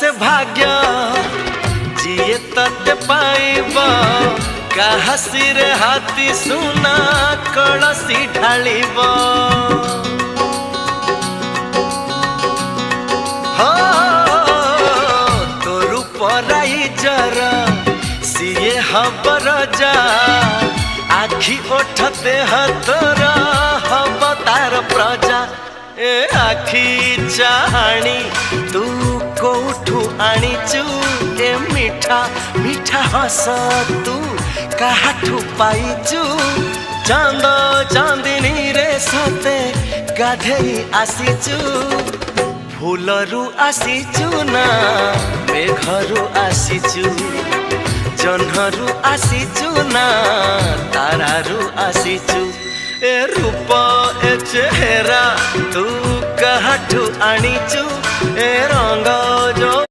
से भाग्य जिए तते पाइब कहा सिरे हाथी सुना कलसी ढालिब हो तोरु पराई जर सिए हबर जा आखि ओठते हतोर हब तार प्रजा ए आखि चाहाणी तू कोठू आनीचु ए मीठा मीठा हस तू काहाठू पाइचु चांद चांदिनी रे सते गाधेई आसीचु फूलरू आसीचु ना मेघरू आसीचु जह्नरू आसीचु ना तारारू आसीचु ए रूप ए चेहरा तू कहाठू आनीचु ए रंग जो